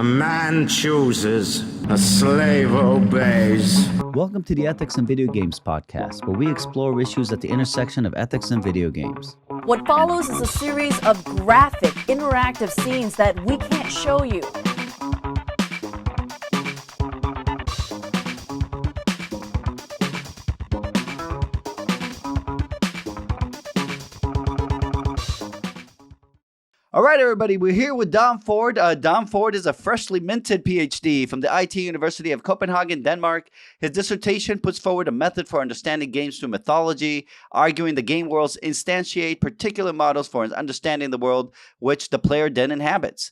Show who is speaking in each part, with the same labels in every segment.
Speaker 1: A man chooses, a slave obeys.
Speaker 2: Welcome to the Ethics in Video Games podcast, where we explore issues at the intersection of ethics and video games.
Speaker 3: What follows is a series of graphic, interactive scenes that we can't show you.
Speaker 2: All right, everybody, we're here with Dom Ford. Dom Ford is a freshly minted PhD from the IT University of Copenhagen, Denmark. His dissertation puts forward a method for understanding games through mythology, arguing the game worlds instantiate particular models for understanding the world which the player then inhabits.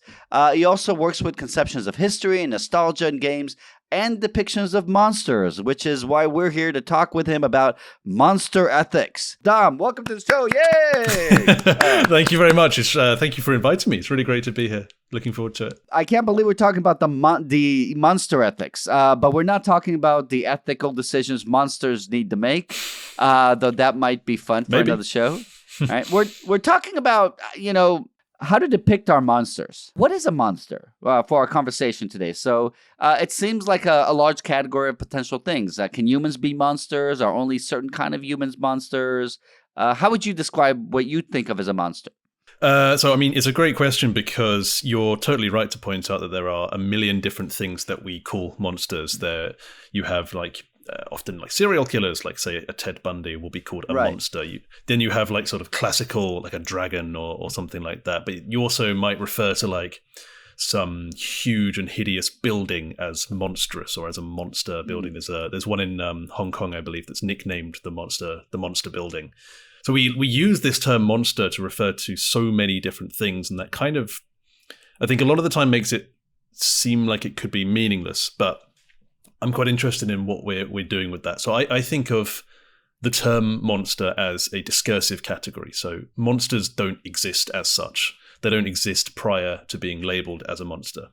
Speaker 2: He also works with conceptions of history and nostalgia in games and depictions of monsters, which is why we're here to talk with him about monster ethics. Dom, welcome to the show. Yay!
Speaker 4: Thank you very much. Thank you for inviting me. It's really great to be here. Looking forward to it.
Speaker 2: I can't believe we're talking about the monster ethics, but we're not talking about the ethical decisions monsters need to make, though that might be fun for another show. All right, we're talking about, how to depict our monsters. What is a monster for our conversation today? So it seems like a large category of potential things. Can humans be monsters? Are only certain kind of humans monsters? How would you describe what you think of as a monster?
Speaker 4: It's a great question because you're totally right to point out that there are a million different things that we call monsters. There, you have often serial killers, like say a Ted Bundy will be called a monster. Then you have sort of classical, like a dragon or something like that. But you also might refer to some huge and hideous building as monstrous or as a monster building. There's one in Hong Kong, I believe, that's nicknamed the monster building. So we use this term monster to refer to so many different things, and that kind of, I think a lot of the time makes it seem like it could be meaningless, but I'm quite interested in what we're doing with that. So I think of the term monster as a discursive category. So monsters don't exist as such. They don't exist prior to being labeled as a monster.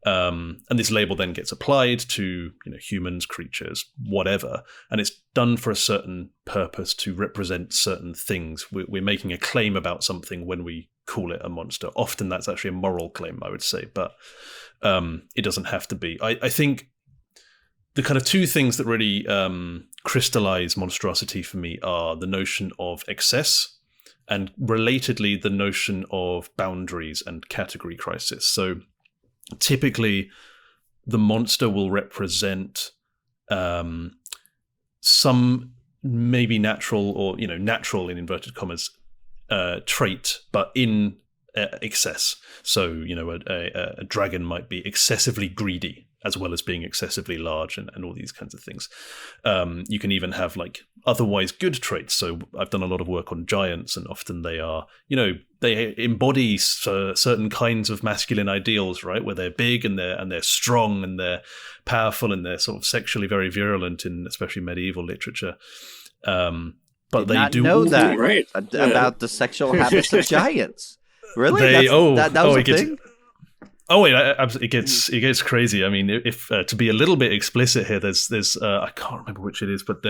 Speaker 4: And this label then gets applied to humans, creatures, whatever. And it's done for a certain purpose to represent certain things. We're making a claim about something when we call it a monster. Often that's actually a moral claim, I would say, but it doesn't have to be. I think the kind of two things that really crystallize monstrosity for me are the notion of excess and, relatedly, the notion of boundaries and category crisis. So typically, the monster will represent some maybe natural or, natural in inverted commas, trait, but in excess. So, a dragon might be excessively greedy, as well as being excessively large and all these kinds of things. You can even have otherwise good traits. So I've done a lot of work on giants, and often they are, they embody certain kinds of masculine ideals, right? Where they're big and they're strong and they're powerful and they're sort of sexually very virulent in especially medieval literature. But they do
Speaker 2: know that about the sexual habits of giants. Really? That was a thing?
Speaker 4: Oh wait, it gets crazy. I mean, if to be a little bit explicit here, there's I can't remember which it is, but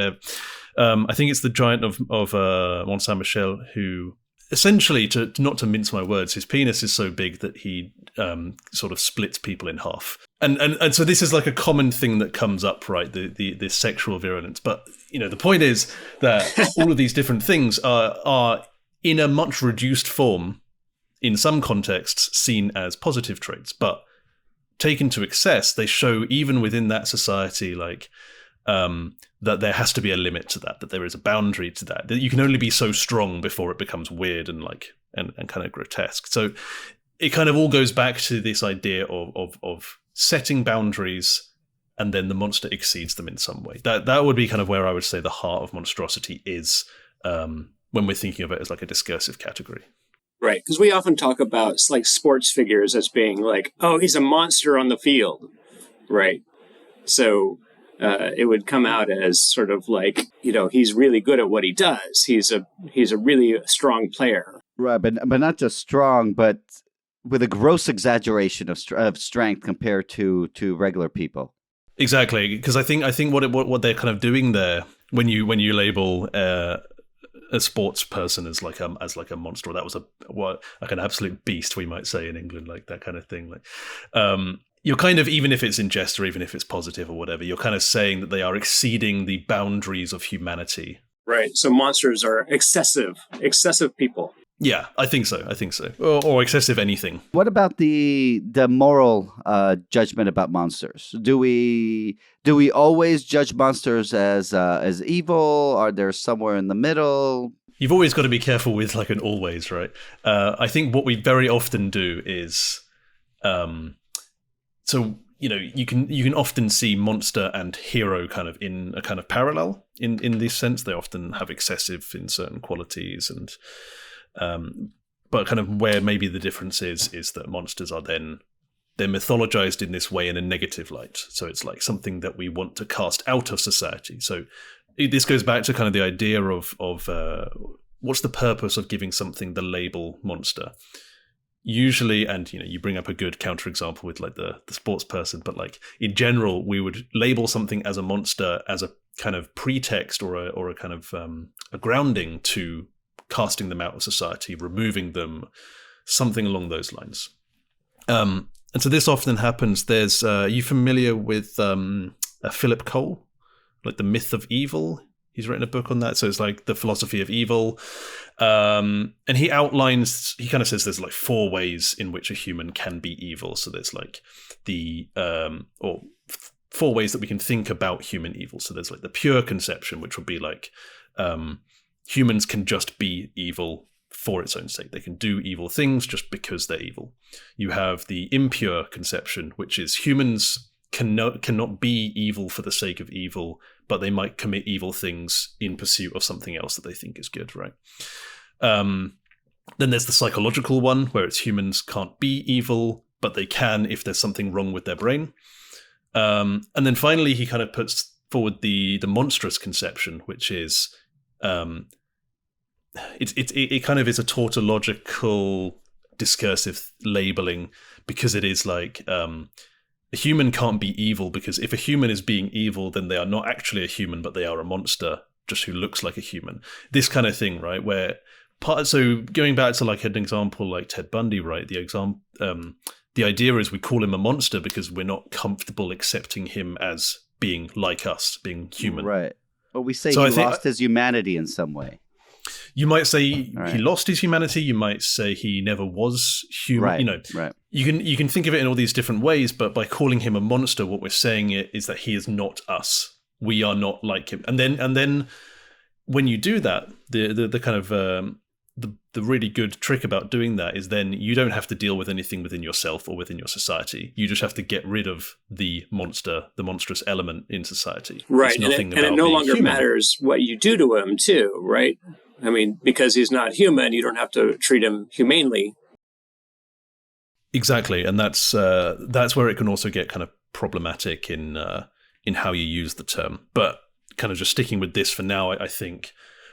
Speaker 4: I think it's the giant of Mont Saint Michel, who essentially, not to mince my words, his penis is so big that he sort of splits people in half. And so this is a common thing that comes up, right? The sexual virulence. But the point is that all of these different things are in a much reduced form, in some contexts, seen as positive traits, but taken to excess, they show even within that society, that there has to be a limit to that there is a boundary to that you can only be so strong before it becomes weird and and kind of grotesque. So it kind of all goes back to this idea of setting boundaries, and then the monster exceeds them in some way. That would be kind of where I would say the heart of monstrosity is, when we're thinking of it as a discursive category.
Speaker 5: Right, because we often talk about sports figures as being oh, he's a monster on the field, right? So it would come out as sort of he's really good at what he does. He's a really strong player,
Speaker 2: right? But not just strong, but with a gross exaggeration of strength compared to regular people.
Speaker 4: Exactly, because I think what they're kind of doing there when you label a sports person as like a monster. That was like an absolute beast, we might say in England, like that kind of thing. you're kind of, even if it's in jest or even if it's positive or whatever, you're kind of saying that they are exceeding the boundaries of humanity.
Speaker 5: Right. So monsters are excessive people.
Speaker 4: Yeah, I think so. Or excessive anything.
Speaker 2: What about the moral judgment about monsters? Do we always judge monsters as evil? Are there somewhere in the middle?
Speaker 4: You've always got to be careful with like an always, right? I think what we very often do is, so you can often see monster and hero kind of in a kind of parallel in this sense. They often have excessive in certain qualities, and but kind of where maybe the difference is that monsters are they're mythologized in this way in a negative light. So it's like something that we want to cast out of society. So this goes back to kind of the idea of what's the purpose of giving something the label monster? Usually, and you bring up a good counterexample with like the sports person, but like in general, we would label something as a monster as a kind of pretext or a kind of a grounding to casting them out of society, removing them, something along those lines. And so this often happens. There's are you familiar with Philip Cole, like The Myth of Evil? He's written a book on that. So it's like the philosophy of evil. And he kind of says there's like 4 ways in which a human can be evil. So there's like or 4 ways that we can think about human evil. So there's like the pure conception, which would be like humans can just be evil for its own sake. They can do evil things just because they're evil. You have the impure conception, which is humans cannot be evil for the sake of evil, but they might commit evil things in pursuit of something else that they think is good, right? Then there's the psychological one, where it's humans can't be evil, but they can if there's something wrong with their brain. And then finally, he kind of puts forward the monstrous conception, which is it kind of is a tautological discursive labeling, because it is like a human can't be evil, because if a human is being evil, then they are not actually a human, but they are a monster just who looks like a human. This kind of thing, right? So going back to like an example like Ted Bundy, right? The idea is we call him a monster because we're not comfortable accepting him as being like us, being human.
Speaker 2: Right. But we say he lost his humanity in some way.
Speaker 4: You might say he lost his humanity. You might say he never was human.
Speaker 2: Right.
Speaker 4: You can think of it in all these different ways, but by calling him a monster, what we're saying is that he is not us. We are not like him. And then when you do that, the kind of the really good trick about doing that is then you don't have to deal with anything within yourself or within your society. You just have to get rid of the monstrous element in society.
Speaker 5: Right, and it no longer matters what you do to him too, right? I mean, because he's not human, you don't have to treat him humanely.
Speaker 4: Exactly, and that's where it can also get kind of problematic in how you use the term. But kind of just sticking with this for now, I think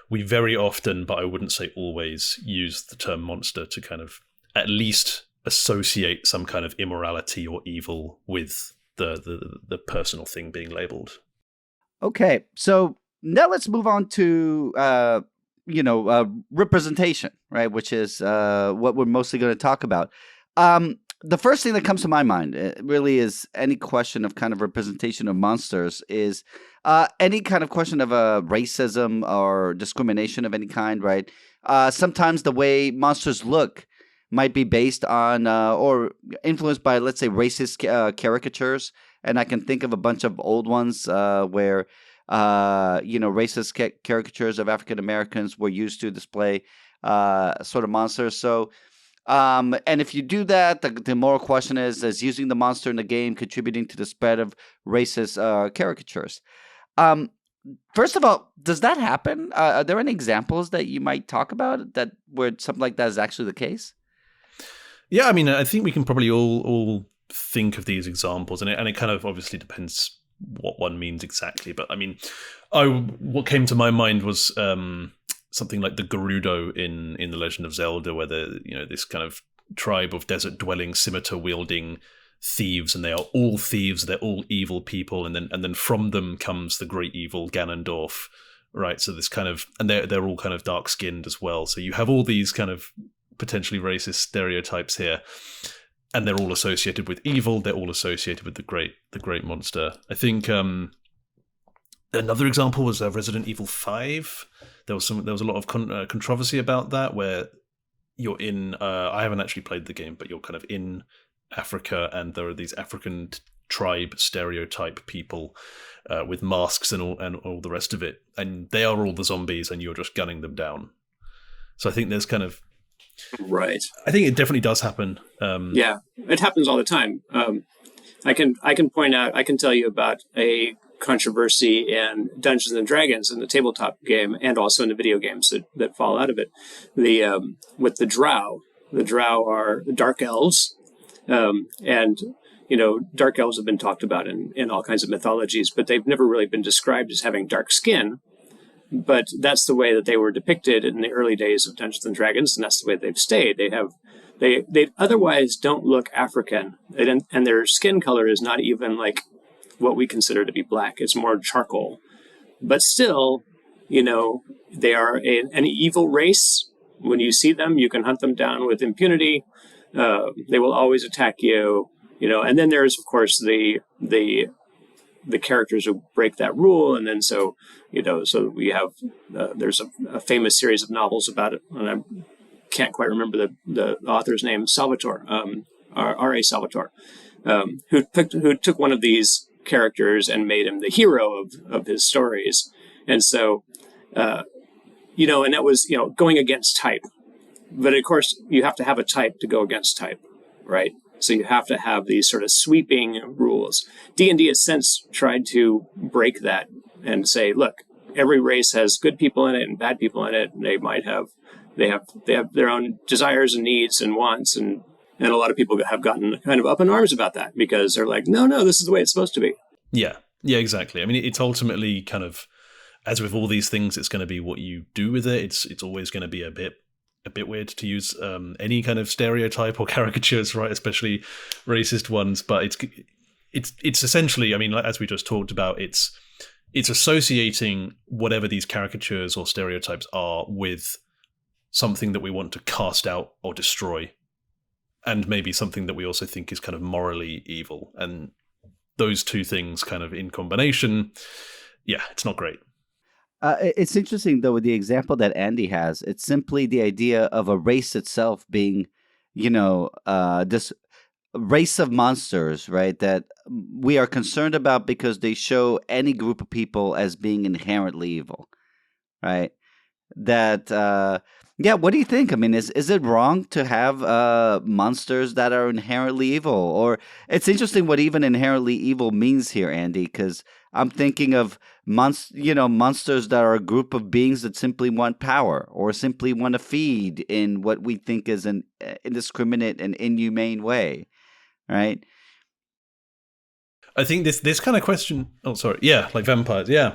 Speaker 4: we very often, but I wouldn't say always, use the term monster to kind of at least associate some kind of immorality or evil with the personal thing being labeled. Okay,
Speaker 2: so now let's move on to representation, right? Which is what we're mostly going to talk about. The first thing that comes to my mind really is any question of kind of representation of monsters is any kind of question of racism or discrimination of any kind, right? Sometimes the way monsters look might be based on or influenced by, let's say, racist caricatures. And I can think of a bunch of old ones where racist caricatures of African Americans were used to display sort of monsters. So, and if you do that, the moral question is using the monster in the game contributing to the spread of racist caricatures? First of all, does that happen? Are there any examples that you might talk about that where something like that is actually the case?
Speaker 4: Yeah, I mean, I think we can probably all think of these examples, and it kind of obviously depends what one means exactly. But I mean, what came to my mind was something like the Gerudo in The Legend of Zelda, where this kind of tribe of desert-dwelling, scimitar-wielding thieves, and they are all thieves. They're all evil people, and then from them comes the great evil Ganondorf, right? So this kind of, and they're all kind of dark-skinned as well. So you have all these kind of potentially racist stereotypes here. and they're all associated with evil. They're all associated with the great monster. I think another example was Resident Evil 5. There was a lot of controversy about that, where you're in. I haven't actually played the game, but you're kind of in Africa, and there are these African tribe stereotype people with masks and all the rest of it, and they are all the zombies, and you're just gunning them down. So I think there's kind of
Speaker 5: right.
Speaker 4: I think it definitely does happen.
Speaker 5: Yeah, it happens all the time. I can point out. I can tell you about a controversy in Dungeons and Dragons in the tabletop game, and also in the video games that fall out of it. With the Drow. The Drow are dark elves, and dark elves have been talked about in all kinds of mythologies, but they've never really been described as having dark skin. But that's the way that they were depicted in the early days of Dungeons and Dragons, and that's the way they've stayed. They otherwise don't look African, and their skin color is not even like what we consider to be black. It's more charcoal. But still, they are an evil race. When you see them, you can hunt them down with impunity. They will always attack you, And then there's, of course, the characters who break that rule, and then so we have there's a famous series of novels about it, and I can't quite remember the author's name, Salvatore, R.A. Salvatore, who took one of these characters and made him the hero of his stories, and so and that was going against type, but of course you have to have a type to go against type, right? So you have to have these sort of sweeping rules. D&D has since tried to break that and say, look, every race has good people in it and bad people in it. And they have their own desires and needs and wants. And a lot of people have gotten kind of up in arms about that because they're like, no, this is the way it's supposed to be.
Speaker 4: Yeah, exactly. I mean, it's ultimately kind of, as with all these things, it's going to be what you do with it. It's always going to be a bit weird to use any kind of stereotype or caricatures, right? Especially racist ones. But it's essentially, I mean, as we just talked about, it's associating whatever these caricatures or stereotypes are with something that we want to cast out or destroy, and maybe something that we also think is kind of morally evil. And those two things kind of in combination, yeah, it's not great.
Speaker 2: It's interesting, though, with the example that Andy has. It's simply the idea of a race itself being, this race of monsters, right, that we are concerned about because they show any group of people as being inherently evil, right? That, what do you think? I mean, is it wrong to have monsters that are inherently evil? Or it's interesting what even inherently evil means here, Andy, because I'm thinking of monsters that are a group of beings that simply want power or simply want to feed in what we think is an indiscriminate and inhumane way, right?
Speaker 4: I think this kind of question. Oh, sorry. Yeah, like vampires. Yeah,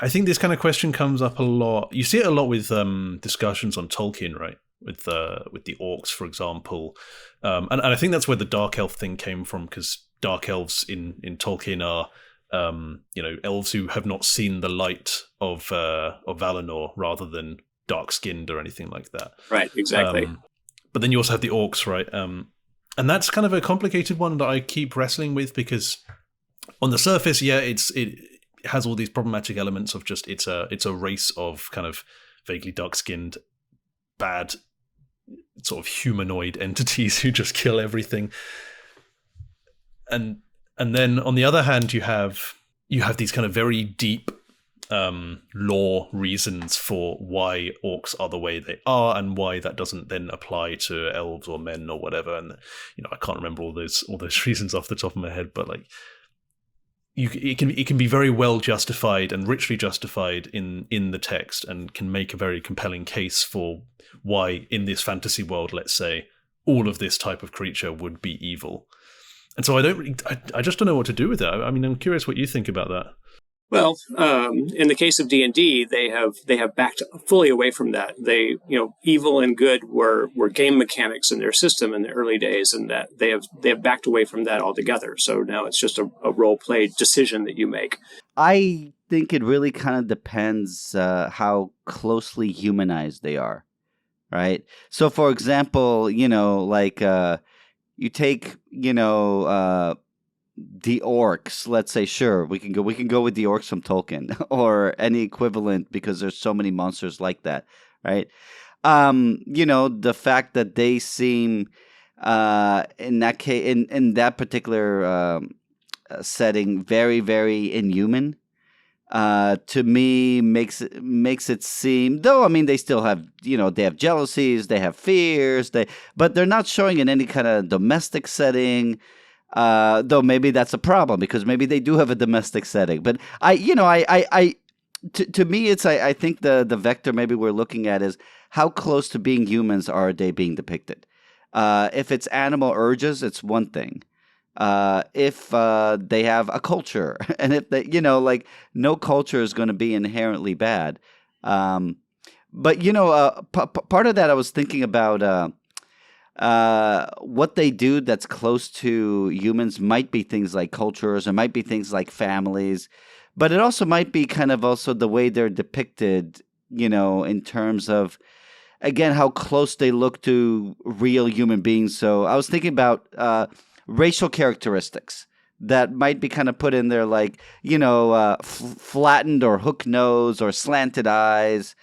Speaker 4: I think this kind of question comes up a lot. You see it a lot with discussions on Tolkien, right? With the orcs, for example, and I think that's where the dark elf thing came from, because dark elves in Tolkien are elves who have not seen the light of Valinor, rather than dark-skinned or anything like that. Right, exactly. But then you also have the orcs, right? And that's kind of a complicated one that I keep wrestling with, because on the surface, yeah, it has all these problematic elements of just it's a race of kind of vaguely dark-skinned, bad, sort of humanoid entities who just kill everything. And then on the other hand, you have these kind of very deep lore reasons for why orcs are the way they are, and why that doesn't then apply to elves or men or whatever. And I can't remember all those reasons off the top of my head, but like it can be very well justified and richly justified in the text, and can make a very compelling case for why in this fantasy world, let's say, all of this type of creature would be evil. And so I just don't know what to do with it. I mean, I'm curious what you think about that.
Speaker 5: Well, in the case of D&D, they have backed fully away from that. They, evil and good were game mechanics in their system in the early days, and that they have backed away from that altogether. So now it's just a role play decision that you make.
Speaker 2: I think it really kind of depends how closely humanized they are, right? So, for example, you take, the orcs, let's say, sure, we can go with the orcs from Tolkien or any equivalent because there's so many monsters like that, right? The fact that they seem in that case in that particular setting very, very inhuman. To me, makes it seem, though, I mean, they still have, they have jealousies, they have fears, but they're not showing in any kind of domestic setting. Though maybe that's a problem because maybe they do have a domestic setting. But to me, it's I think the vector maybe we're looking at is how close to being humans are they being depicted. If it's animal urges, it's one thing. If they have a culture, and if they, no culture is going to be inherently bad. But part of that I was thinking about what they do that's close to humans might be things like cultures, or might be things like families, but it also might be kind of also the way they're depicted, in terms of, again, how close they look to real human beings. So I was thinking about racial characteristics that might be kind of put in there, like, flattened or hook nose or slanted eyes,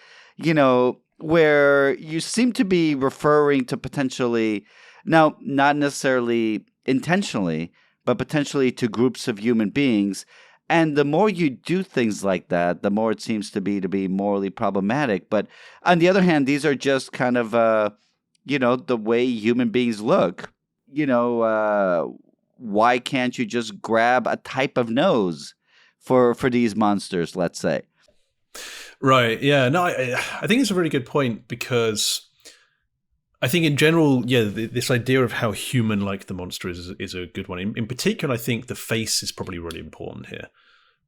Speaker 2: where you seem to be referring to potentially, now, not necessarily intentionally, but potentially to groups of human beings. And the more you do things like that, the more it seems to be morally problematic. But on the other hand, these are just kind of, the way human beings look. Why can't you just grab a type of nose for these monsters, let's say?
Speaker 4: Right. Yeah. No, I think it's a really good point, because I think in general, this idea of how human-like the monster is a good one. In particular, I think the face is probably really important here.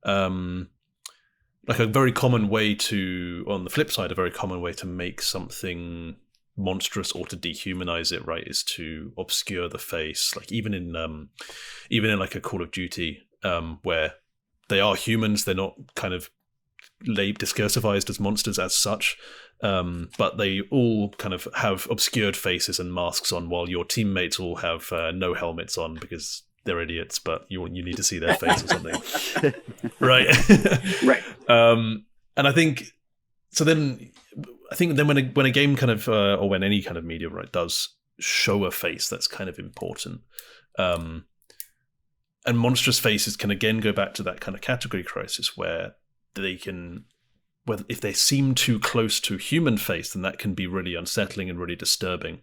Speaker 4: Like a very common way to, on the flip side, a very common way to make something monstrous or to dehumanize it, right, is to obscure the face. Like even in like a Call of Duty, where they are humans, they're not kind of discursivized as monsters as such, but they all kind of have obscured faces and masks on, while your teammates all have no helmets on because they're idiots, but you need to see their face or something. Right.
Speaker 5: Right.
Speaker 4: And I think so. Then I think then when a game kind of or when any kind of media, right, does show a face, that's kind of important. And monstrous faces can again go back to that kind of category crisis where they can, if they seem too close to human face, then that can be really unsettling and really disturbing.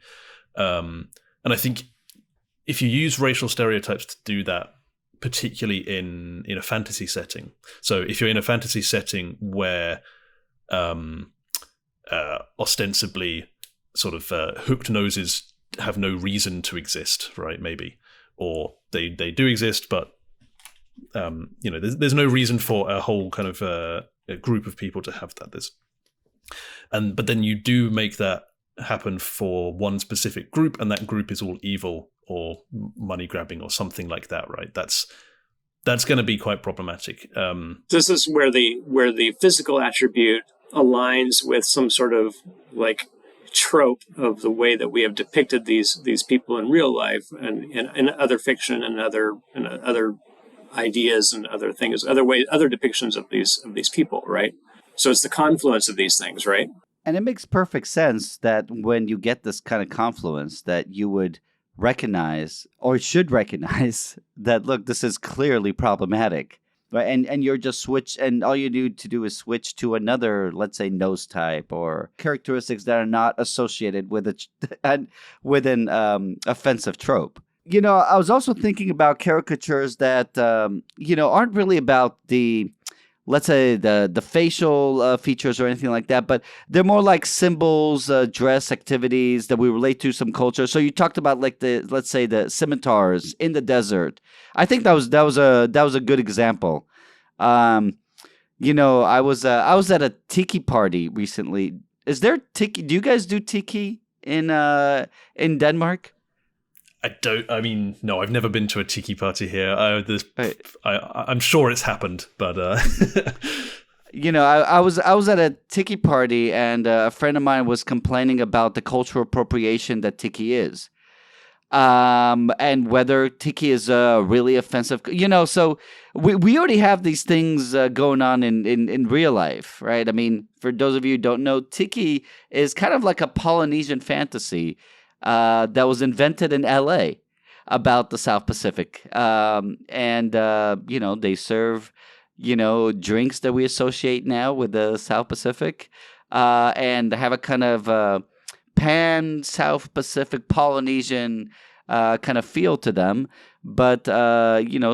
Speaker 4: And I think if you use racial stereotypes to do that, particularly in a fantasy setting, so if you're in a fantasy setting where ostensibly sort of hooked noses have no reason to exist, right? Maybe, or they do exist, but there's no reason for a whole kind of a group of people to have that. But then you do make that happen for one specific group, and that group is all evil or money grabbing or something like that, right? That's going to be quite problematic.
Speaker 5: This is where the physical attribute aligns with some sort of like trope of the way that we have depicted these people in real life and in other fiction and other ideas and other things, other depictions of these people, right? So it's the confluence of these things, right?
Speaker 2: And it makes perfect sense that when you get this kind of confluence, that you would recognize, or should recognize, that look, this is clearly problematic, right? And you're just and all you need to do is switch to another, let's say, nose type or characteristics that are not associated with an offensive trope. I was also thinking about caricatures that aren't really about the, let's say, the facial features or anything like that, but they're more like symbols, dress, activities that we relate to some culture. So you talked about like let's say the scimitars in the desert. I think that was a good example. I was at a tiki party recently. Is there tiki? Do you guys do tiki in Denmark?
Speaker 4: No, I've never been to a tiki party here. I'm sure it's happened, but
Speaker 2: I was at a tiki party, and a friend of mine was complaining about the cultural appropriation that tiki is. and whether tiki is really offensive. So we already have these things going on in real life, right? I mean, for those of you who don't know, tiki is kind of like a Polynesian fantasy that was invented in LA about the South Pacific. They serve, drinks that we associate now with the South Pacific, and have a kind of pan South Pacific Polynesian kind of feel to them. But,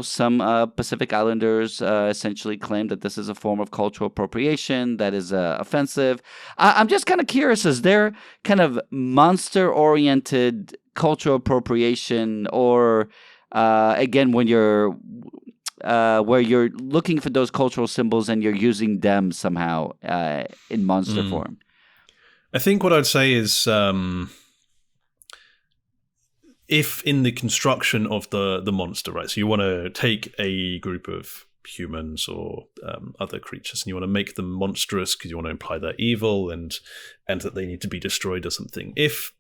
Speaker 2: some Pacific Islanders essentially claim that this is a form of cultural appropriation that is offensive. I'm just kind of curious, is there kind of monster-oriented cultural appropriation, or, again, when you're where you're looking for those cultural symbols and you're using them somehow in monster form?
Speaker 4: I think what I'd say is, if in the construction of the monster, right, so you want to take a group of humans or other creatures and you want to make them monstrous because you want to imply they're evil and that they need to be destroyed or something. If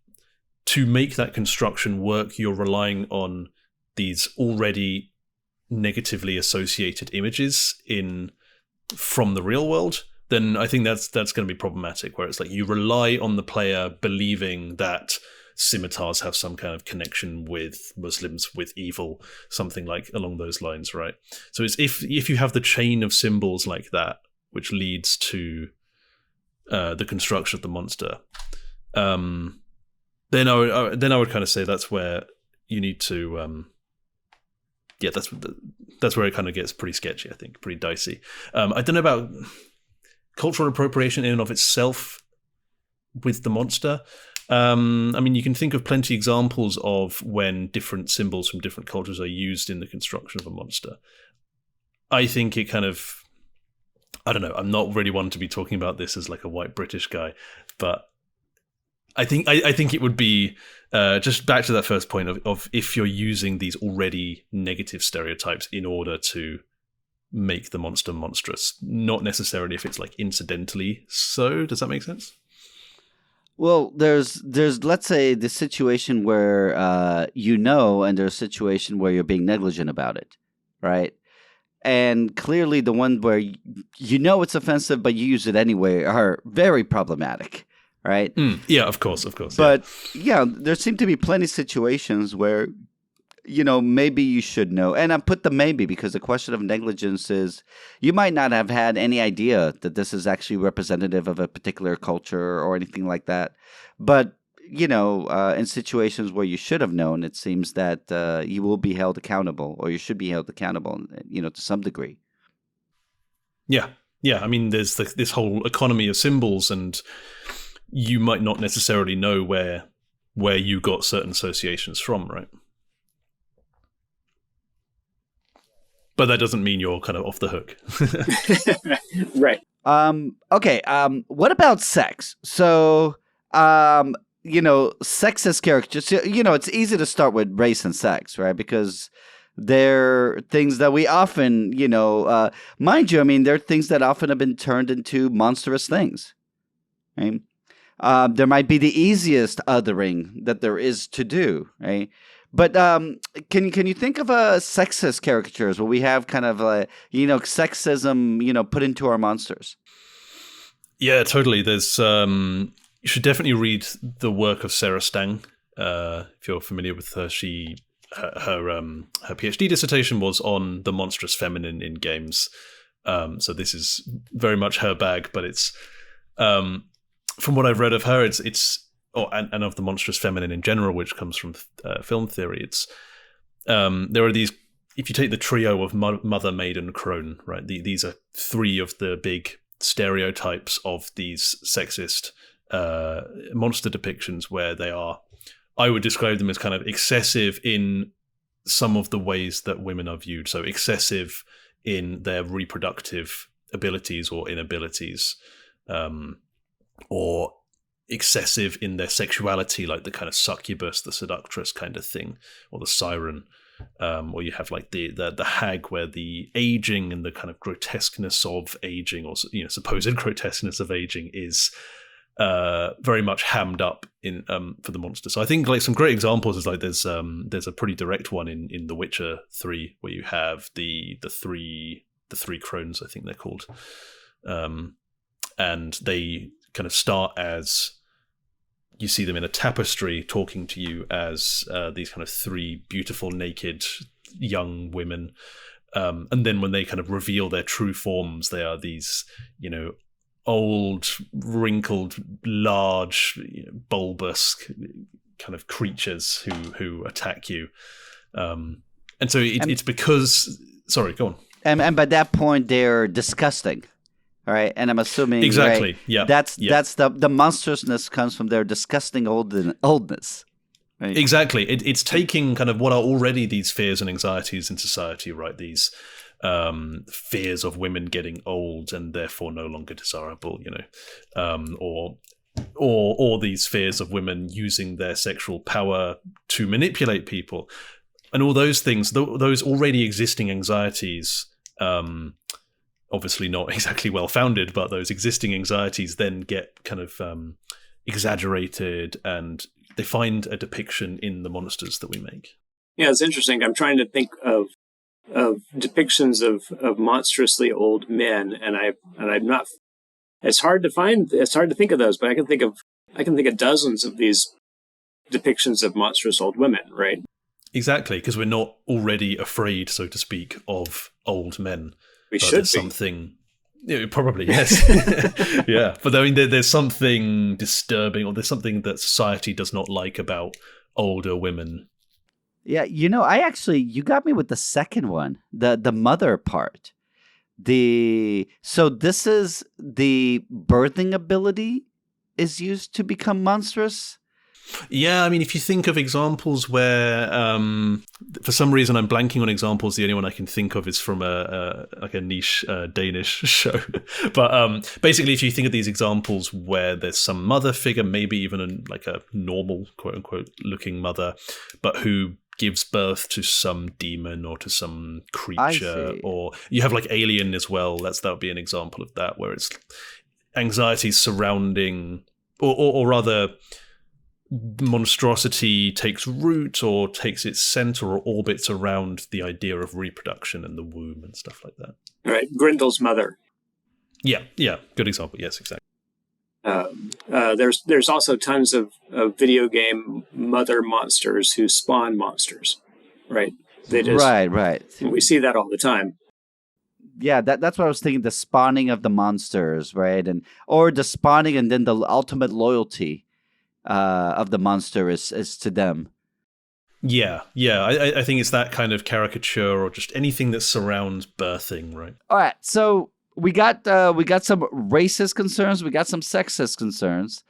Speaker 4: to make that construction work, you're relying on these already negatively associated images from the real world, then I think that's going to be problematic, where it's like you rely on the player believing that scimitars have some kind of connection with Muslims, with evil, something like along those lines, right? So it's if you have the chain of symbols like that, which leads to the construction of the monster, then I would kind of say that's where you need to that's where it kind of gets pretty sketchy, I think, pretty dicey. I don't know about cultural appropriation in and of itself with the monster. I mean, you can think of plenty of examples of when different symbols from different cultures are used in the construction of a monster. I think it kind of, I don't know, I'm not really one to be talking about this as like a white British guy, but I think it would be just back to that first point of if you're using these already negative stereotypes in order to make the monster monstrous, not necessarily if it's like incidentally so. Does that make sense?
Speaker 2: Well, there's let's say the situation where and there's a situation where you're being negligent about it, right? And clearly the one where it's offensive but you use it anyway are very problematic, right?
Speaker 4: Yeah, of course.
Speaker 2: But there seem to be plenty of situations where maybe you should know. And I put the maybe because the question of negligence is you might not have had any idea that this is actually representative of a particular culture or anything like that. But, in situations where you should have known, it seems that you will be held accountable, or you should be held accountable, to some degree.
Speaker 4: Yeah. I mean, there's this whole economy of symbols, and you might not necessarily know where you got certain associations from, right? But that doesn't mean you're kind of off the hook.
Speaker 5: Right.
Speaker 2: Okay. What about sex? So, sexist characters, it's easy to start with race and sex, right? Because they're things that we often, mind you, I mean, they're things that often have been turned into monstrous things, right? There might be the easiest othering that there is to do, right? But can you think of sexist caricatures where we have kind of sexism put into our monsters?
Speaker 4: Yeah, totally. There's you should definitely read the work of Sarah Stang if you're familiar with her. Her PhD dissertation was on the monstrous feminine in games. So this is very much her bag, but it's from what I've read of her, and of the monstrous feminine in general, which comes from film theory. It's there are these. If you take the trio of mother, maiden, crone, right? These are three of the big stereotypes of these sexist monster depictions, where they are. I would describe them as kind of excessive in some of the ways that women are viewed. So excessive in their reproductive abilities or inabilities, or excessive in their sexuality, like the kind of succubus, the seductress kind of thing, or the siren, or you have like the hag, where the aging and the kind of grotesqueness of aging, or supposed grotesqueness of aging, is very much hammed up in for the monster. So I think like some great examples is like there's a pretty direct one in The Witcher 3 where you have the three crones, I think they're called, and they kind of start as, you see them in a tapestry talking to you as these kind of three beautiful naked young women, and then when they kind of reveal their true forms, they are these, old, wrinkled, large, bulbous kind of creatures who attack you. And so it's because... Sorry, go on.
Speaker 2: And by that point, they're disgusting. All right, and I'm assuming
Speaker 4: exactly,
Speaker 2: right,
Speaker 4: yeah.
Speaker 2: That's the monstrousness comes from their disgusting oldness. Right?
Speaker 4: Exactly, it's taking kind of what are already these fears and anxieties in society, right? These fears of women getting old and therefore no longer desirable, or these fears of women using their sexual power to manipulate people, and all those things, those already existing anxieties. Obviously not exactly well-founded, but those existing anxieties then get kind of exaggerated, and they find a depiction in the monsters that we make.
Speaker 5: Yeah, it's interesting. I'm trying to think of depictions of monstrously old men, and I'm not. It's hard to think of those, but I can think of dozens of these depictions of monstrous old women, right?
Speaker 4: Exactly, because we're not already afraid, so to speak, of old men.
Speaker 5: We
Speaker 4: but
Speaker 5: should
Speaker 4: there's
Speaker 5: be.
Speaker 4: Something, probably, yes. Yeah, but I mean, there's something disturbing, or there's something that society does not like about older women.
Speaker 2: Yeah, you got me with the second one, the mother part. So this is the birthing ability is used to become monstrous.
Speaker 4: Yeah, I mean, if you think of examples where, for some reason, I'm blanking on examples. The only one I can think of is from a niche Danish show. But basically, if you think of these examples where there's some mother figure, maybe even a normal, quote unquote, looking mother, but who gives birth to some demon or to some creature, or you have like Alien as well. That would be an example of that, where it's anxieties surrounding, or rather, monstrosity takes root or takes its center or orbits around the idea of reproduction and the womb and stuff like that.
Speaker 5: Right, Grendel's mother.
Speaker 4: Yeah, good example. Yes, exactly.
Speaker 5: There's also tons of video game mother monsters who spawn monsters, right? They just,
Speaker 2: right.
Speaker 5: We see that all the time.
Speaker 2: Yeah, that's what I was thinking. The spawning of the monsters, right, or the spawning and then the ultimate loyalty of the monster is to them.
Speaker 4: Yeah. I think it's that kind of caricature or just anything that surrounds birthing, right?
Speaker 2: All right, so we got some racist concerns, we got some sexist concerns.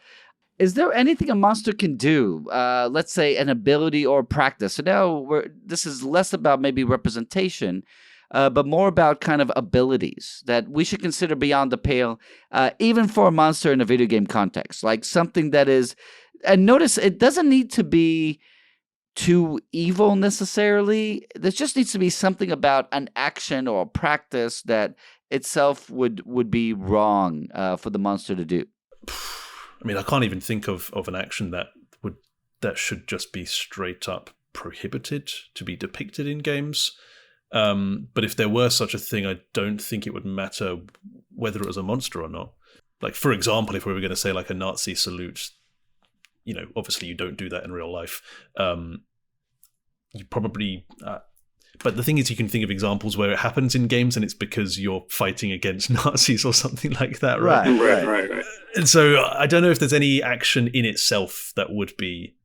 Speaker 2: Is there anything a monster can do? Let's say an ability or practice. So now this is less about maybe representation, but more about kind of abilities that we should consider beyond the pale, even for a monster in a video game context, like something that is. And notice it doesn't need to be too evil necessarily. There just needs to be something about an action or a practice that itself would be wrong for the monster to do.
Speaker 4: I mean, I can't even think of an action that should just be straight up prohibited to be depicted in games. But if there were such a thing, I don't think it would matter whether it was a monster or not. Like, for example, if we were going to say like a Nazi salute, obviously you don't do that in real life. You probably... but the thing is, you can think of examples where it happens in games and it's because you're fighting against Nazis or something like that, right?
Speaker 5: Right.
Speaker 4: And so I don't know if there's any action in itself that would be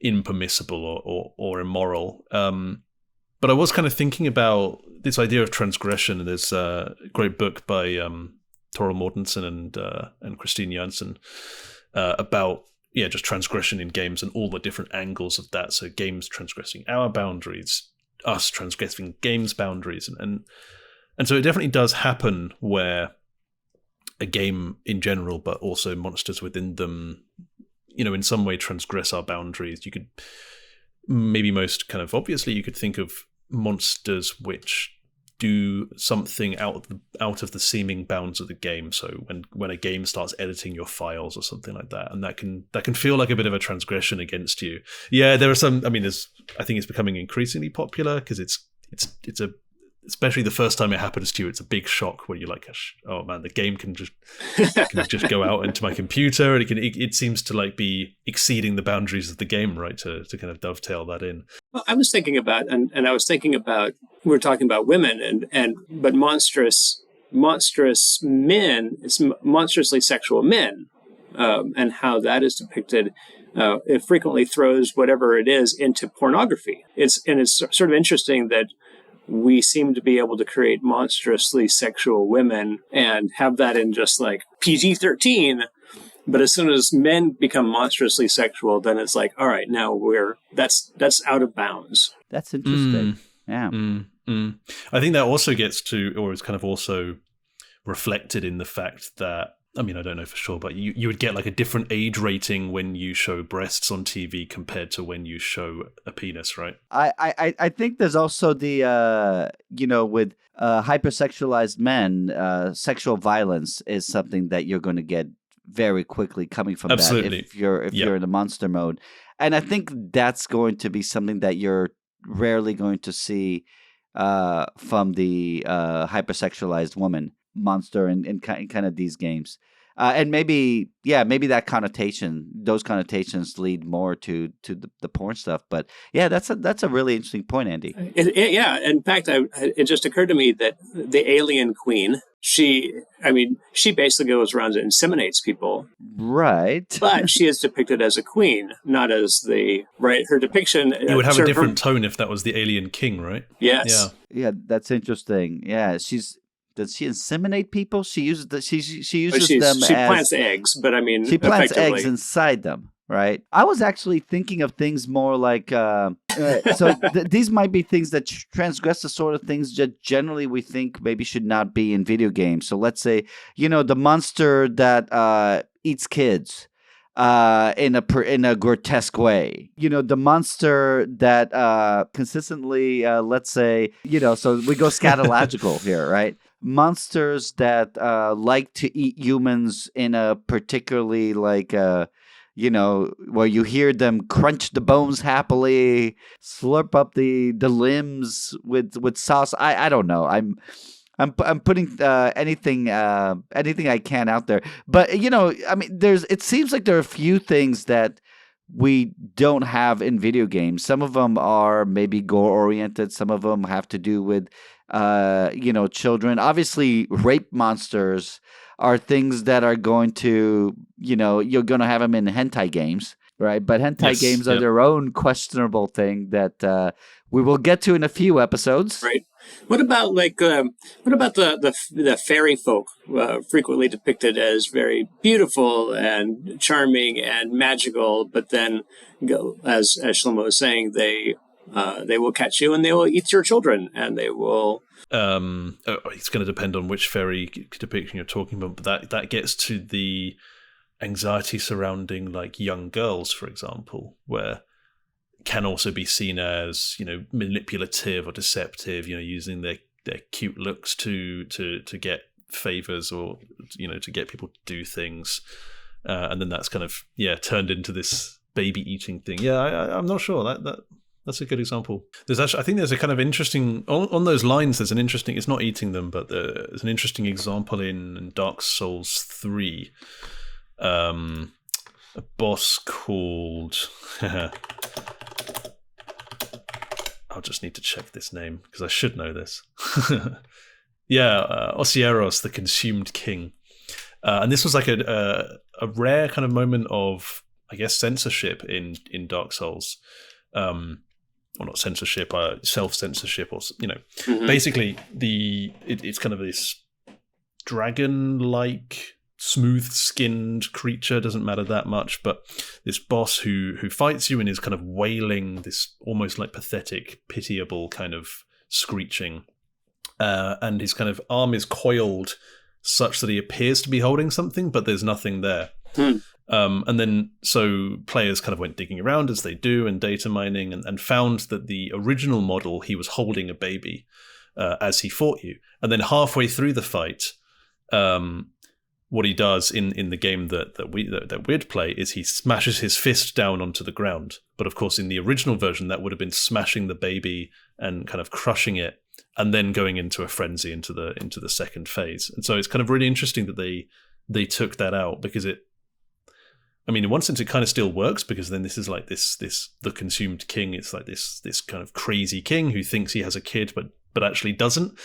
Speaker 4: impermissible or immoral. But I was kind of thinking about this idea of transgression. There's a great book by Toril Mortensen and Christine Jansen about just transgression in games and all the different angles of that. So games transgressing our boundaries, us transgressing games boundaries, and so it definitely does happen where a game in general, but also monsters within them, in some way transgress our boundaries. You could maybe most kind of obviously you could think of monsters which do something out of the seeming bounds of the game. So when a game starts editing your files or something like that, and that can feel like a bit of a transgression against you. Yeah, there are some. I mean, I think it's becoming increasingly popular because it's a, especially the first time it happens to you, it's a big shock where you're like, oh man, the game can just go out into my computer, and it seems to like be exceeding the boundaries of the game, right? To kind of dovetail that in.
Speaker 5: Well, I was thinking about, and I was thinking about, we were talking about women but monstrous men, it's monstrously sexual men, and how that is depicted. It frequently throws whatever it is into pornography. It's sort of interesting that we seem to be able to create monstrously sexual women and have that in just like PG-13. But as soon as men become monstrously sexual, then it's like, all right, now that's out of bounds.
Speaker 2: That's interesting. Yeah.
Speaker 4: I think that also gets to, or is kind of also reflected in the fact that, I mean, I don't know for sure, but you would get like a different age rating when you show breasts on TV compared to when you show a penis, right?
Speaker 2: I think there's also the with hypersexualized men, sexual violence is something that you're going to get very quickly coming from
Speaker 4: Absolutely.
Speaker 2: that if you're in the monster mode, and I think that's going to be something that you're rarely going to see from the hypersexualized woman monster in kind of these games. And maybe those connotations lead more to the porn stuff. But yeah, that's a really interesting point, Andy.
Speaker 5: Yeah, in fact, it just occurred to me that the alien queen, she basically goes around and inseminates people.
Speaker 2: Right.
Speaker 5: But she is depicted as a queen, not as her depiction.
Speaker 4: You would have a different tone if that was the alien king, right?
Speaker 5: Yes.
Speaker 2: Yeah, that's interesting. Yeah, does she inseminate people? She uses them. She
Speaker 5: plants eggs, but I mean,
Speaker 2: she plants eggs inside them, right? I was actually thinking of things more like these might be things that transgress the sort of things that generally we think maybe should not be in video games. So let's say the monster that eats kids in a grotesque way. The monster that consistently, let's say, so we go scatological here, right? Monsters that like to eat humans in a particularly where you hear them crunch the bones happily, slurp up the limbs with sauce. I don't know. I'm putting anything I can out there, but I mean, it seems like there are a few things that we don't have in video games. Some of them are maybe gore oriented. Some of them have to do with children. Obviously, rape monsters are things that are going to you're going to have them in hentai games, right? But hentai games are their own questionable thing that we will get to in a few episodes.
Speaker 5: Right. What about the fairy folk, frequently depicted as very beautiful and charming and magical, but then as Shlomo was saying, they will catch you and they will eat your children and they will.
Speaker 4: It's going to depend on which fairy depiction you're talking about, but that gets to the anxiety surrounding like young girls, for example, where can also be seen as manipulative or deceptive, using their cute looks to get favors or to get people to do things, and then that's kind of turned into this baby eating thing. I'm not sure that's a good example. I think there's a kind of interesting on those lines. There's an interesting. It's not eating them, but there's an interesting example in Dark Souls 3. A boss called. I'll just need to check this name because I should know this. Osieros, the Consumed King. And this was like a rare kind of moment of, I guess, censorship in Dark Souls. Or not censorship, self-censorship, or basically it's kind of this dragon-like, smooth-skinned creature. Doesn't matter that much, but this boss who fights you and is kind of wailing this almost like pathetic, pitiable kind of screeching, and his kind of arm is coiled such that he appears to be holding something, but there's nothing there. And then so players kind of went digging around as they do and data mining and found that the original model, he was holding a baby. as he fought you. And then halfway through the fight, what he does in the game that we'd play is he smashes his fist down onto the ground. But of course, in the original version, that would have been smashing the baby and kind of crushing it, and then going into a frenzy into the second phase. And so it's kind of really interesting that they took that out, because in one sense it kind of still works, because then this is like this the consumed king. It's like this kind of crazy king who thinks he has a kid but actually doesn't.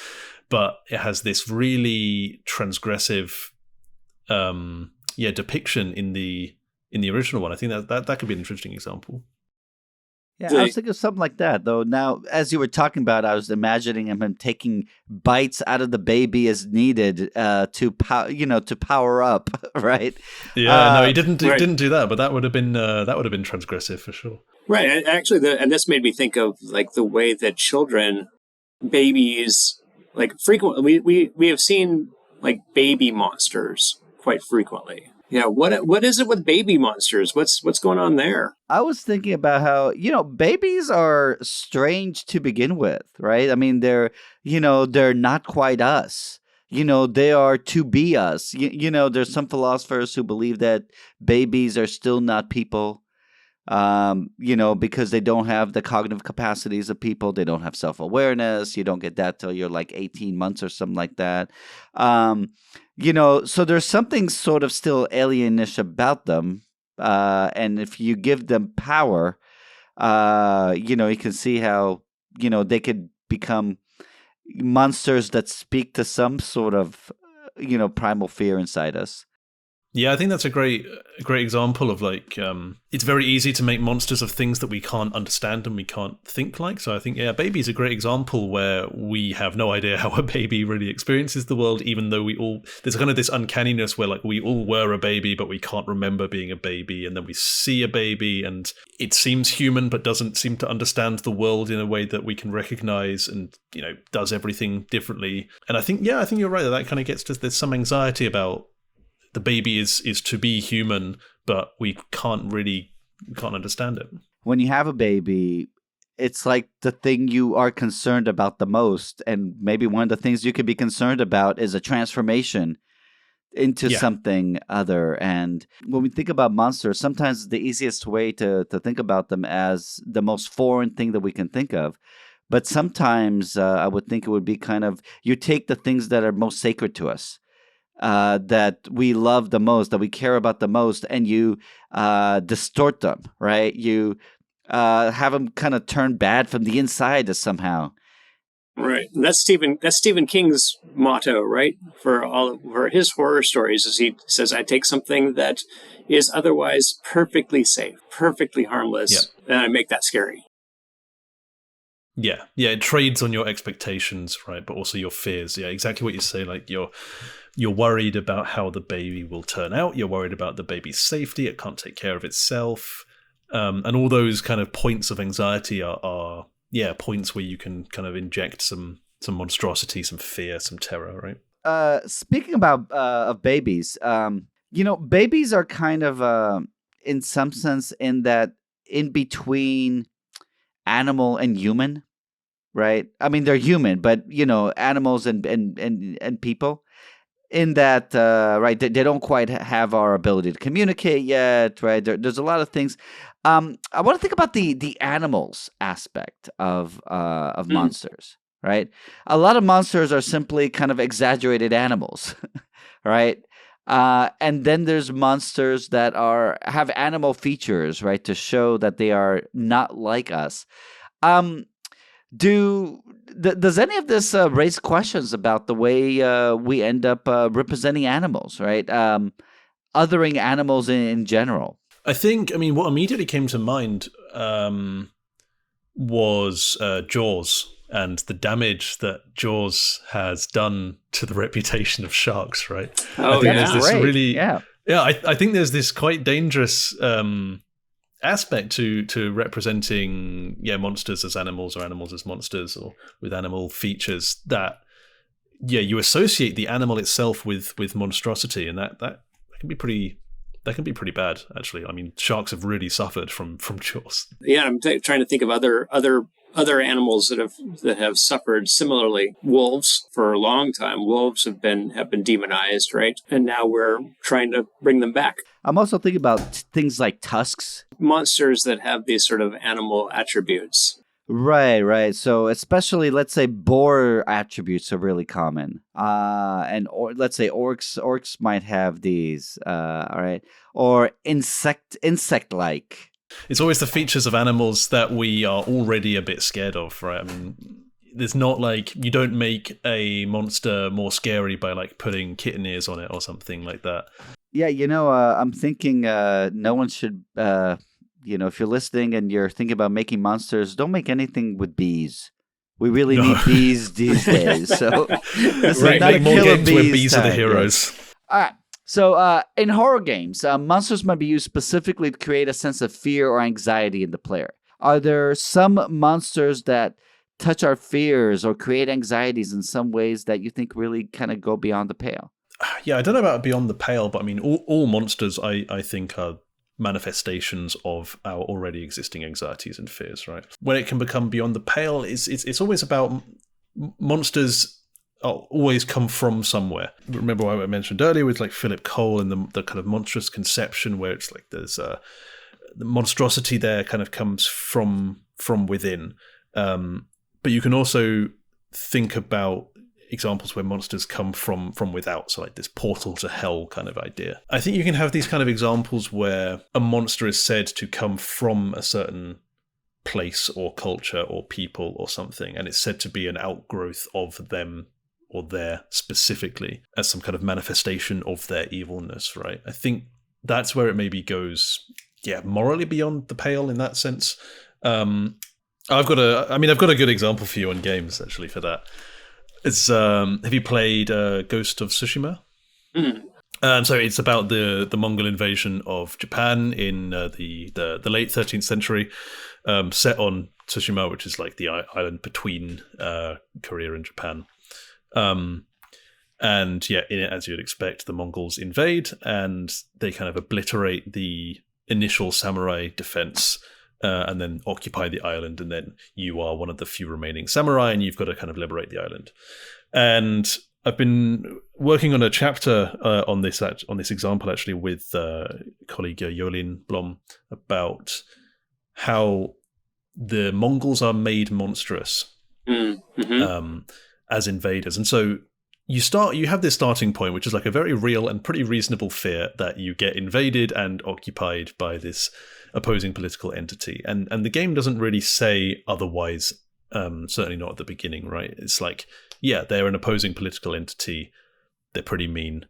Speaker 4: But it has this really transgressive depiction in the original one. I think that could be an interesting example.
Speaker 2: Yeah, I was thinking of something like that, though. Now, as you were talking about, I was imagining him taking bites out of the baby as needed to power up, right?
Speaker 4: Yeah, no, he didn't
Speaker 5: right.
Speaker 4: didn't do that, but that would have been transgressive for sure.
Speaker 5: Right. And actually, and this made me think of like the way that babies, like frequently, we have seen like baby monsters quite frequently. Yeah, what is it with baby monsters? What's going on there?
Speaker 2: I was thinking about how, babies are strange to begin with, right? I mean, they're not quite us. They are to be us. There's some philosophers who believe that babies are still not people, because they don't have the cognitive capacities of people. They don't have self-awareness. You don't get that till you're like 18 months or something like that. So there's something sort of still alienish about them. And if you give them power, you can see how, they could become monsters that speak to some sort of, primal fear inside us.
Speaker 4: Yeah, I think that's a great example of like, it's very easy to make monsters of things that we can't understand and we can't think like. So I think, baby is a great example where we have no idea how a baby really experiences the world, even though there's kind of this uncanniness where like we all were a baby, but we can't remember being a baby. And then we see a baby and it seems human, but doesn't seem to understand the world in a way that we can recognize, and, does everything differently. And I think you're right that kind of gets to, there's some anxiety about the baby is to be human, but we can't understand it.
Speaker 2: When you have a baby, it's like the thing you are concerned about the most. And maybe one of the things you could be concerned about is a transformation into something other. And when we think about monsters, sometimes the easiest way to think about them as the most foreign thing that we can think of. But sometimes I would think it would be kind of, you take the things that are most sacred to us, that we love the most, that we care about the most, and you distort them, right? You have them kind of turn bad from the inside somehow.
Speaker 5: Right. And that's Stephen King's motto, right? For his horror stories, as he says, I take something that is otherwise perfectly safe, perfectly harmless, and I make that scary.
Speaker 4: Yeah, it trades on your expectations, right? But also your fears. Yeah, exactly what you say. Like you're worried about how the baby will turn out. You're worried about the baby's safety. It can't take care of itself. And all those kind of points of anxiety are points where you can kind of inject some monstrosity, some fear, some terror, right?
Speaker 2: Speaking about of babies, babies are kind of in some sense in that in between animal and human, right? I mean, they're human, but animals and people. In that, right, they don't quite have our ability to communicate yet, right? There's a lot of things. I want to think about the animals aspect of monsters, right? A lot of monsters are simply kind of exaggerated animals, right? And then there's monsters that have animal features, right, to show that they are not like us. Does any of this raise questions about the way we end up representing animals, right? Othering animals in general.
Speaker 4: I think, what immediately came to mind was Jaws and the damage that Jaws has done to the reputation of sharks, right?
Speaker 5: Oh,
Speaker 4: I think there's this really, I think there's this quite dangerous aspect to representing monsters as animals or animals as monsters or with animal features that you associate the animal itself with monstrosity, and that can be pretty bad, actually. Sharks have really suffered from Jaws.
Speaker 5: Yeah, I'm trying to think of other other animals that have suffered similarly. Wolves, for a long time, wolves have been demonized, right? And now we're trying to bring them back.
Speaker 2: I'm also thinking about things like tusks.
Speaker 5: Monsters that have these sort of animal attributes.
Speaker 2: Right. So especially, let's say, boar attributes are really common. Or let's say orcs might have these. All right, or insect-like.
Speaker 4: It's always the features of animals that we are already a bit scared of, right? I mean, there's not like you don't make a monster more scary by like putting kitten ears on it or something like that.
Speaker 2: Yeah, I'm thinking no one should. If you're listening and you're thinking about making monsters, don't make anything with bees. We really need bees these days. So this is not
Speaker 4: Make
Speaker 2: a
Speaker 4: more
Speaker 2: killer
Speaker 4: games where
Speaker 2: bees
Speaker 4: bees are the
Speaker 2: time.
Speaker 4: heroes.
Speaker 2: All right. So in horror games, monsters might be used specifically to create a sense of fear or anxiety in the player. Are there some monsters that touch our fears or create anxieties in some ways that you think really kind of go beyond the pale?
Speaker 4: Yeah, I don't know about beyond the pale, but I mean, all monsters I think are manifestations of our already existing anxieties and fears, right? When it can become beyond the pale, it's always about monsters always come from somewhere. Remember what I mentioned earlier with like Philip Cole and the kind of monstrous conception where it's like there's the monstrosity there kind of comes from within. But you can also think about examples where monsters come from without, so like this portal to hell kind of idea. I think you can have these kind of examples where a monster is said to come from a certain place or culture or people or something, and it's said to be an outgrowth of them or their specifically as some kind of manifestation of their evilness, right? I think that's where it maybe goes, morally beyond the pale in that sense. I've got a good example for you on games actually for that. It's have you played Ghost of Tsushima? So it's about the Mongol invasion of Japan in the late 13th century, set on Tsushima, which is like the island between Korea and Japan. And in it, as you'd expect, the Mongols invade and they kind of obliterate the initial samurai defense. And then occupy the island, and then you are one of the few remaining samurai, and you've got to kind of liberate the island. And I've been working on a chapter on this example actually with colleague Yolin Blom about how the Mongols are made monstrous as invaders, and so you have this starting point, which is like a very real and pretty reasonable fear that you get invaded and occupied by this opposing political entity, and the game doesn't really say otherwise, certainly not at the beginning, right? It's like, they're an opposing political entity, they're pretty mean,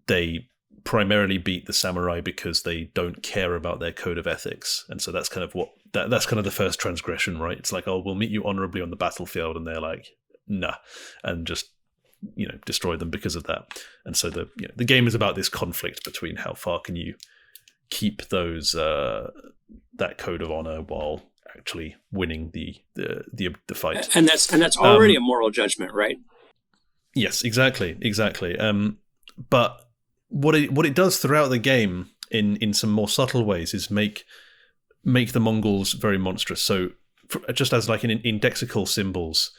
Speaker 4: they primarily beat the samurai because they don't care about their code of ethics, and so that's kind of that's kind of the first transgression, right? It's like, we'll meet you honorably on the battlefield, and they're like, nah, and just destroy them because of that. And so the game is about this conflict between how far can you keep those that code of honor while actually winning the fight.
Speaker 5: And that's already a moral judgment, right?
Speaker 4: Yes, exactly. But what it does throughout the game in some more subtle ways is make the Mongols very monstrous. So just as like in indexical symbols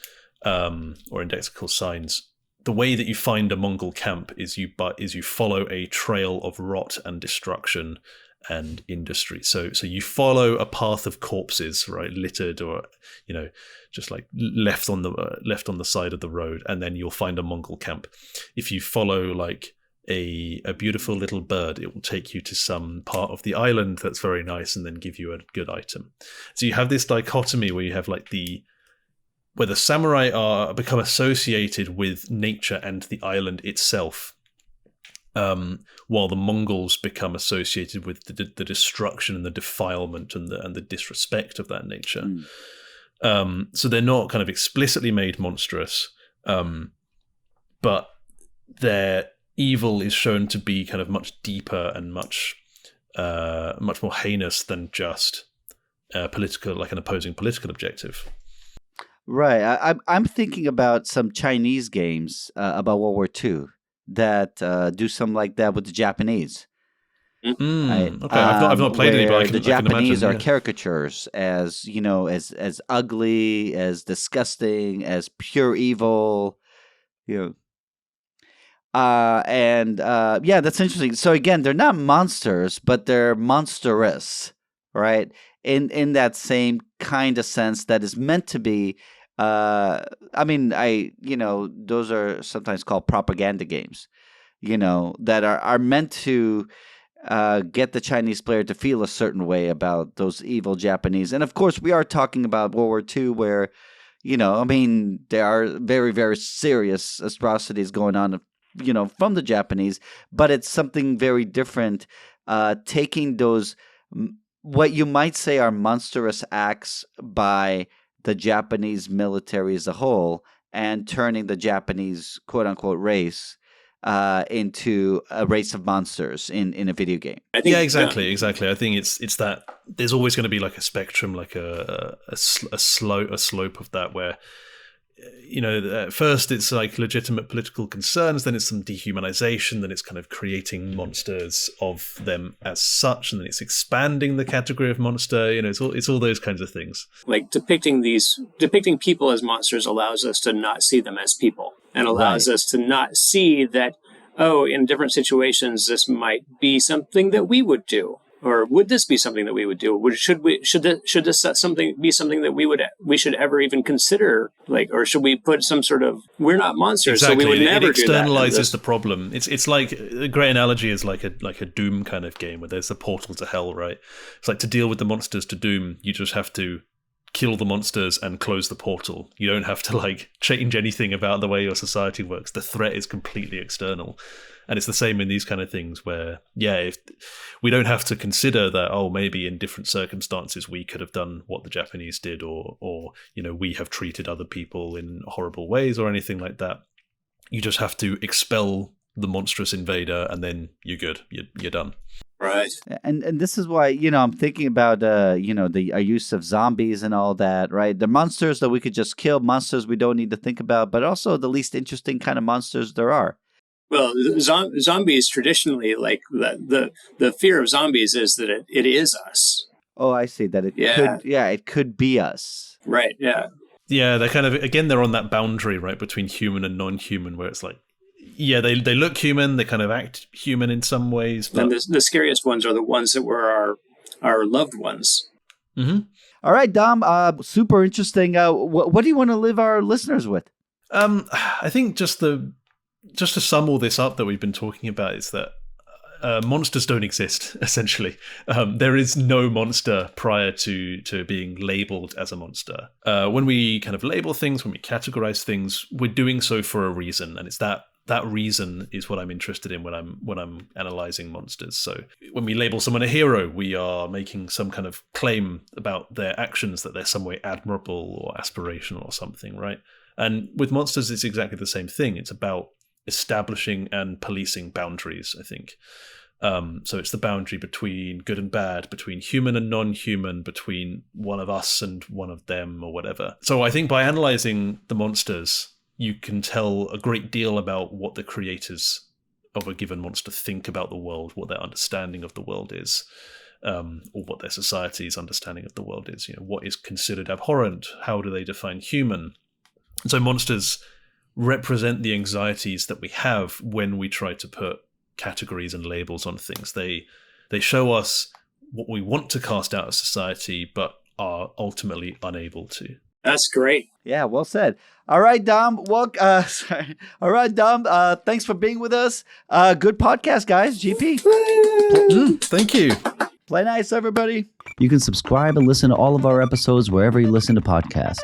Speaker 4: or indexical signs, the way that you find a Mongol camp is you follow a trail of rot and destruction and industry. So you follow a path of corpses, right, littered or just like left on the side of the road, and then you'll find a Mongol camp. If you follow like a beautiful little bird, it will take you to some part of the island that's very nice and then give you a good item. So you have this dichotomy where you have like where the samurai become associated with nature and the island itself, while the Mongols become associated with the destruction and the defilement and the disrespect of that nature. So they're not kind of explicitly made monstrous, but their evil is shown to be kind of much deeper and much more heinous than just political, like an opposing political objective.
Speaker 2: Right. I'm thinking about some Chinese games about World War II that do something like that with the Japanese. Right?
Speaker 4: Okay, I've not played any, but
Speaker 2: where
Speaker 4: I can,
Speaker 2: the
Speaker 4: I can
Speaker 2: Japanese
Speaker 4: imagine.
Speaker 2: are
Speaker 4: Yeah.
Speaker 2: caricatures as as ugly, as disgusting, as pure evil. You know, yeah, that's interesting. So again, they're not monsters, but they're monstrous, right? In that same kind of sense that is meant to be. I mean, those are sometimes called propaganda games. That are meant to get the Chinese player to feel a certain way about those evil Japanese. And of course, we are talking about World War II, where I mean, there are very, very serious atrocities going on, from the Japanese, but it's something very different. Taking those, what you might say are monstrous acts by the Japanese military as a whole, and turning the Japanese quote unquote race into a race of monsters in a video game.
Speaker 5: I think,
Speaker 4: Yeah, exactly. I think it's that there's always going to be like a spectrum, like a slope of that, where at first it's like legitimate political concerns, then it's some dehumanization, then it's kind of creating monsters of them as such, and then it's expanding the category of monster. It's all those kinds of things.
Speaker 5: like depicting people as monsters allows us to not see them as people, and allows us to not see that, in different situations this might be something that we would do. Or would this be something that we would do? Should this something be something that we should ever even consider? Or should we put some sort of, we're not monsters,
Speaker 4: Exactly.
Speaker 5: so we would never
Speaker 4: it
Speaker 5: do that.
Speaker 4: externalizes the problem. It's like a great analogy is like a Doom kind of game where there's a portal to hell, right? It's like to deal with the monsters to Doom, you just have to kill the monsters and close the portal. You don't have to change anything about the way your society works. The threat is completely external. And it's the same in these kind of things where, if we don't have to consider that, maybe in different circumstances we could have done what the Japanese did, or we have treated other people in horrible ways or anything like that. You just have to expel the monstrous invader, and then you're good. You're done.
Speaker 5: Right.
Speaker 2: And this is why, I'm thinking about, the use of zombies and all that, right? The monsters that we could just kill, monsters we don't need to think about, but also the least interesting kind of monsters there are.
Speaker 5: Well, zombies traditionally, like the fear of zombies is that it is us.
Speaker 2: Oh, I see that it could be us.
Speaker 5: Right. Yeah.
Speaker 4: Yeah, they're kind of, again, they're on that boundary, right, between human and non-human, where it's like, they look human, they kind of act human in some ways. But...
Speaker 5: And the scariest ones are the ones that were our loved ones.
Speaker 4: Mm-hmm.
Speaker 2: All right, Dom, super interesting. What do you want to leave our listeners with?
Speaker 4: I think just to sum all this up that we've been talking about is that monsters don't exist, essentially. There is no monster prior to being labeled as a monster. When we kind of label things, when we categorize things, we're doing so for a reason, and it's that reason is what I'm interested in when I'm analyzing monsters. So when we label someone a hero, we are making some kind of claim about their actions, that they're some way admirable or aspirational or something, right? And with monsters, it's exactly the same thing. It's about establishing and policing boundaries, I think. So it's the boundary between good and bad, between human and non-human, between one of us and one of them, or whatever. So I think by analyzing the monsters, you can tell a great deal about what the creators of a given monster think about the world, what their understanding of the world is, or what their society's understanding of the world is. What is considered abhorrent? How do they define human? And so monsters represent the anxieties that we have when we try to put categories and labels on things. They show us what we want to cast out of society, but are ultimately unable to.
Speaker 5: That's great.
Speaker 2: Yeah, well said. All right, Dom. All right, Dom. Thanks for being with us. Good podcast, guys. GP.
Speaker 4: Thank you.
Speaker 2: Play nice, everybody. You can subscribe and listen to all of our episodes wherever you listen to podcasts.